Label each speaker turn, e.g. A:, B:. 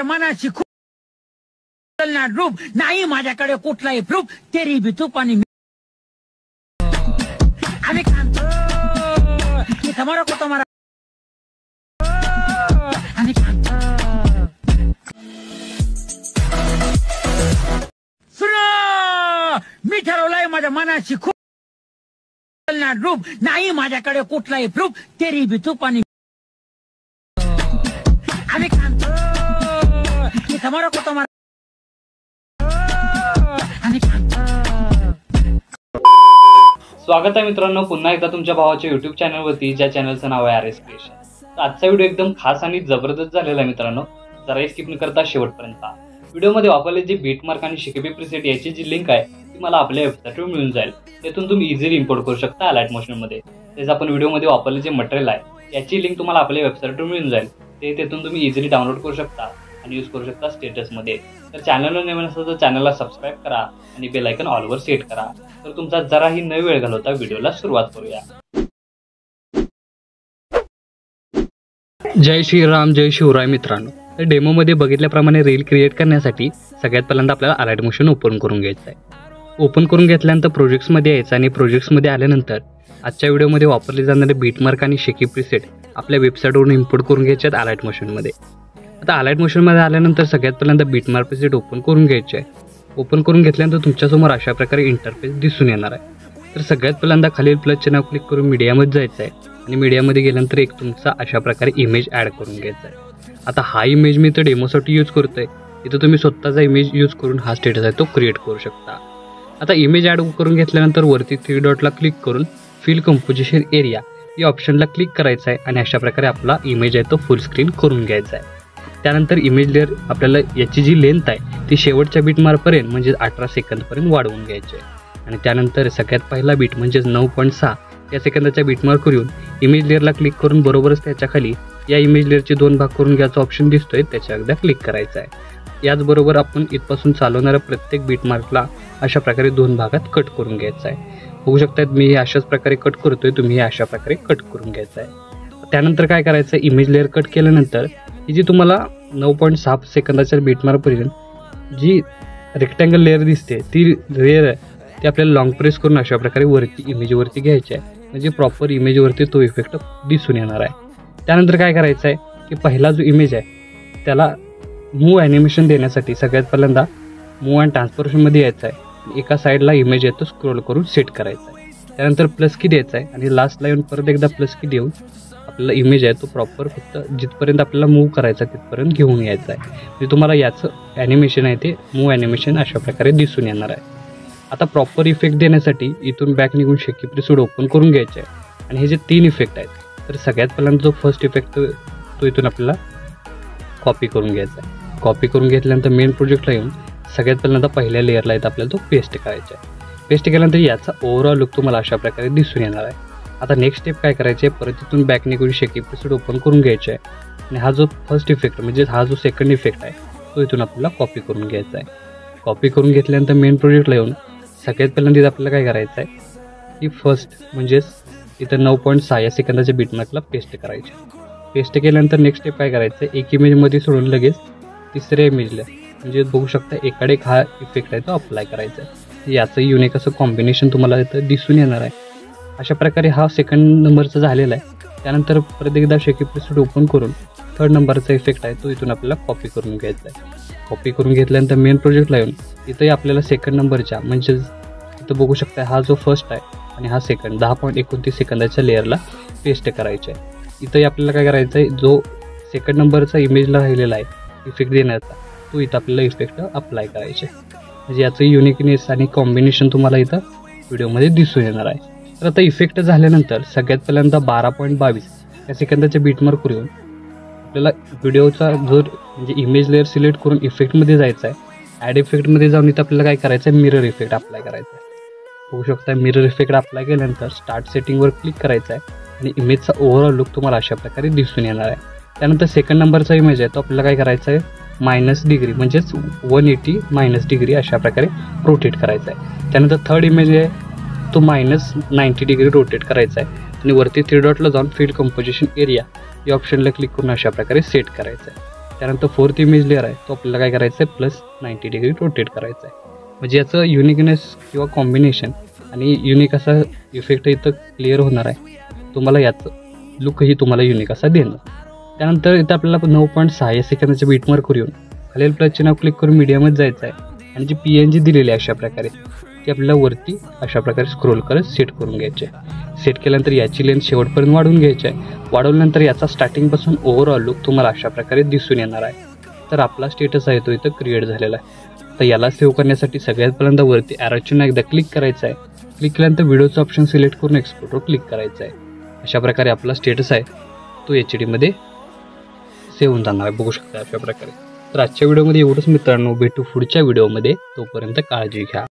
A: माझ्या मनाची खूप रूप नाही माझ्याकडे कुठलाही प्रूफ तेरी भी तू पाणी आम्ही खातो तुम्हारा को तुम्हारा आम्ही खातो सुनो मी ठरवलंय माझ्या मनाची खूप रूप नाही माझ्याकडे कुठलाही प्रूफ तेरी भी तू पाणी आम्ही खातो तुम्हारा को तुम्हारा
B: स्वागत आहे मित्रांनो पुन्हा एकदा तुमच्या भावाच्या YouTube चॅनलवरती, ज्या चॅनलचं नाव आहे RS क्रिएशन। तर आजचा व्हिडिओ एकदम खास आणि जबरदस्त झालेला आहे मित्रांनो, जरा स्किप न करता शेवटपर्यंत। व्हिडिओमध्ये वापरले जे बीटमार्क आणि शिकेबी प्रीसेट याची जी लिंक आहे ती मला आपल्या वेबसाईटवर मिळून जाईल। त्यातून तुम्ही इझिली इम्पोर्ट करू शकता अलाइट मोशनमध्ये। तेच आपण व्हिडिओमध्ये वापरले जे मटेरियल आहे याची लिंक तुम्हाला आपल्या वेबसाईटवर मिळून जाईल, ते तेथून तुम्ही इझिली डाउनलोड करू शकता आणि यूज करू शकता स्टेटसमध्ये। तर चॅनलवर नवीन असेल तर चॅनलला सबस्क्राईब करा आणि बेल आयकॉन ऑलवर सेट करा। तर तुमचा जराही न वेळ घालवता व्हिडिओला सुरुवात करूया। जय श्रीराम जय शिवराय मित्रांनो, तर डेमोमध्ये बघितल्याप्रमाणे रील क्रिएट करण्यासाठी सगळ्यात पहिल्यांदा आपल्याला अलाइट मोशन ओपन करून घ्यायचं आहे। ओपन करून घेतल्यानंतर प्रोजेक्ट्समध्ये यायचं आणि प्रोजेक्ट्समध्ये आल्यानंतर आजच्या व्हिडिओमध्ये वापरले जाणारे बीटमार्क आणि शेकी प्रीसेट आपल्या वेबसाईटवरून इम्पोर्ट करून घ्यायचे आहेत अलाइट मोशनमध्ये। आता अलाइट मोशनमध्ये आल्यानंतर सगळ्यात पहिल्यांदा बीटमार्क प्रीसेट ओपन करून घ्यायचे आहे। ओपन करून घेतल्यानंतर तुमच्यासमोर अशा प्रकारे इंटरफेस दिसून येणार आहे। तर सगळ्यात पहिल्यांदा खालील प्लसचे नाव क्लिक करून मीडियामध्ये जायचं आहे आणि मीडियामध्ये गेल्यानंतर एक तुमचा अशा प्रकारे इमेज ॲड करून घ्यायचा आहे। आता हा इमेज मी तर डेमोसाठी यूज करतोय, इथं तुम्ही स्वतःचा इमेज यूज करून हा स्टेटस आहे तो क्रिएट करू शकता। आता इमेज ॲड करून घेतल्यानंतर वरती 3 डॉटला क्लिक करून फिल कंपोजिशन एरिया या ऑप्शनला क्लिक करायचं आहे आणि अशा प्रकारे आपला इमेज आहे तो फुल स्क्रीन करून घ्यायचा आहे। त्यानंतर इमेज लेअर आपल्याला याची जी लेंथ आहे ती शेवटच्या बीटमार्कपर्यंत म्हणजे 18 सेकंदपर्यंत वाढवून घ्यायची आहे। आणि त्यानंतर सगळ्यात पहिला बीट म्हणजेच 9.6 या सेकंदाच्या बीटमार्कवर येऊन इमेज लेअरला क्लिक करून बरोबरच त्याच्या खाली या इमेज लेअरचे 2 भाग करून घ्यायचा ऑप्शन दिसतोय, त्याच्या एकदा क्लिक करायचा आहे। याचबरोबर आपण इथपासून चालवणाऱ्या प्रत्येक बीटमार्कला अशा प्रकारे 2 भागात कट करून घ्यायचा आहे। बघू शकतात मी हे अशाच प्रकारे कट करतोय, तुम्ही हे अशा प्रकारे कट करून घ्यायचं आहे। त्यानंतर काय करायचं, इमेज लेअर कट केल्यानंतर ही जी तुम्हाला 9.6 सेकंदाच्या बीटमार्कपर्यंत जी रेक्टँगल लेअर दिसते ती लेअर ती आपल्याला लॉंग प्रेस करून अशा प्रकारे वरती इमेजवरती घ्यायची आहे, म्हणजे प्रॉपर इमेजवरती तो इफेक्ट दिसून येणार आहे। त्यानंतर काय करायचं आहे की पहिला जो इमेज आहे त्याला मूव ॲनिमेशन देण्यासाठी सगळ्यात पहिल्यांदा मूव अँड ट्रान्सफॉर्मेशनमध्ये यायचं आहे। एका साईडला इमेज आहे तो स्क्रोल करून सेट करायचा आहे। त्यानंतर प्लस की द्यायचा आहे आणि लास्टला येऊन परत एकदा प्लस की देऊन आपला इमेज आहे तो प्रॉपर फक्त जिथपर्यंत आपल्याला मूव्ह करायचा तिथपर्यंत घेऊन यायचा आहे। म्हणजे तुम्हाला याचं ॲनिमेशन आहे ते मूव्ह ॲनिमेशन अशा प्रकारे दिसून येणार आहे। आता प्रॉपर इफेक्ट देण्यासाठी इथून बॅक निघून शेकी प्रीसेट ओपन करून घ्यायचे आहे आणि हे जे 3 इफेक्ट आहेत तर सगळ्यात पहिल्यांदा जो फर्स्ट इफेक्ट तो इथून आपल्याला कॉपी करून घ्यायचा आहे। कॉपी करून घेतल्यानंतर मेन प्रोजेक्टला येऊन सगळ्यात पहिल्यांदा पहिल्या लेअरला येतं आपल्याला तो पेस्ट करायचा आहे। पेस्ट केल्यानंतर याचा ओव्हरऑल लुक तुम्हाला अशा प्रकारे दिसून येणार आहे। आता नेक्स्ट स्टेप काय करायचे, परत तिथून बॅक निघून शेकी प्रीसेट ओपन करून घ्यायचे आहे आणि हा जो फर्स्ट इफेक्ट म्हणजे हा जो सेकंड इफेक्ट आहे तो इथून आपल्याला कॉपी करून घ्यायचा आहे। कॉपी करून घेतल्यानंतर मेन प्रोजेक्टला येऊन सगळ्यात पहिल्यांदा आपल्याला काय करायचं आहे की फर्स्ट म्हणजेच इथं 9.6 या सेकंदाच्या बीटमार्कला पेस्ट करायचे। पेस्ट केल्यानंतर नेक्स्ट स्टेप काय करायचं आहे, एक इमेजमध्ये सोडून लगेच तिसऱ्या इमेजला म्हणजे बघू शकता एकाडे एक हा इफेक्ट आहे तो अप्लाय करायचा आहे। याचं युनिक असं कॉम्बिनेशन तुम्हाला इथं दिसून येणार आहे। अशा प्रकारे हा सेकंड नंबरचा झालेला आहे। त्यानंतर परत एकदा शेकी प्रीसेट ओपन करून 3rd नंबरचा इफेक्ट आहे तो इथून आपल्याला कॉपी करून घ्यायचा आहे। कॉपी करून घेतल्यानंतर मेन प्रोजेक्टला येऊन इथंही आपल्याला सेकंड नंबरच्या म्हणजे इथं बघू शकता हा जो फर्स्ट आहे आणि हा सेकंड 10.29 सेकंदाच्या लेअरला पेस्ट करायचा आहे। इथंही आपल्याला काय करायचं आहे, जो सेकंड नंबरचा इमेजला राहिलेला आहे इफेक्ट देण्याचा तो इथं आपल्याला इफेक्ट अप्लाय करायचे, म्हणजे याचं युनिकनेस आणि कॉम्बिनेशन तुम्हाला इथं व्हिडिओमध्ये दिसून येणार आहे। तर आता इफेक्ट झाल्यानंतर सगळ्यात पहिल्यांदा 12.22 या सेकंदाच्या बीटमार्कवर येऊन आपल्याला व्हिडिओचा जो म्हणजे इमेज लेअर सिलेक्ट करून इफेक्टमध्ये जायचं आहे। ॲड इफेक्टमध्ये जाऊन इथं आपल्याला काय करायचं आहे, मिरर इफेक्ट अप्लाय करायचा आहे। बघू शकता मिरर इफेक्ट अप्लाय केल्यानंतर स्टार्ट सेटिंगवर क्लिक करायचं आहे आणि इमेजचा ओव्हरऑल लुक तुम्हाला अशा प्रकारे दिसून येणार आहे। त्यानंतर सेकंड नंबरचा इमेज आहे तो आपल्याला काय करायचा आहे -डिग्री म्हणजेच 180 डिग्री अशा प्रकारे रोटेट करायचा आहे। त्यानंतर 3rd इमेज आहे तो -90 डिग्री रोटेट करायचा आहे आणि वरती 3 डॉटला जाऊन फिल कंपोजिशन एरिया या ऑप्शनला क्लिक करून अशा प्रकारे सेट करायचं आहे। त्यानंतर 4th इमेज लेअर आहे तो आपल्याला काय करायचं आहे प्लस 90 डिग्री रोटेट करायचा आहे. म्हणजे याचं युनिकनेस किंवा कॉम्बिनेशन आणि युनिक असा इफेक्ट इथं क्लिअर होणार आहे. तुम्हाला याचं लुकही तुम्हाला युनिक असा देणार. त्यानंतर इथं आपल्याला 9.6 सेकंदाच्या बीटमार्क करून खालील प्लसचे नाव क्लिक करून मीडियमच जायचं आहे आणि जी PNG दिलेली आहे अशा प्रकारे ती आपल्याला वरती अशा प्रकारे स्क्रोल करत सेट करून घ्यायचे आहे. सेट केल्यानंतर याची लेंथ शेवटपर्यंत वाढवून घ्यायची आहे. वाढवल्यानंतर याचा स्टार्टिंगपासून ओव्हरऑल लुक तुम्हाला अशा प्रकारे दिसून येणार आहे. तर आपला स्टेटस आहे तो इथं क्रिएट झालेला आहे. तर याला सेव्ह करण्यासाठी सगळ्यात पहिल्यांदा वरती ॲरोचिन्ह एकदा क्लिक करायचं आहे. क्लिक केल्यानंतर व्हिडिओचं ऑप्शन सिलेक्ट करून एक्सपोर्टवर क्लिक करायचं आहे. अशा प्रकारे आपला स्टेटस आहे तो HD मध्ये सेव्ह होऊन जाणार आहे. बघू शकता अशा प्रकारे. तर आजच्या व्हिडिओमध्ये एवढंच मित्रांनो. भेटू पुढच्या व्हिडिओमध्ये. तोपर्यंत काळजी घ्या.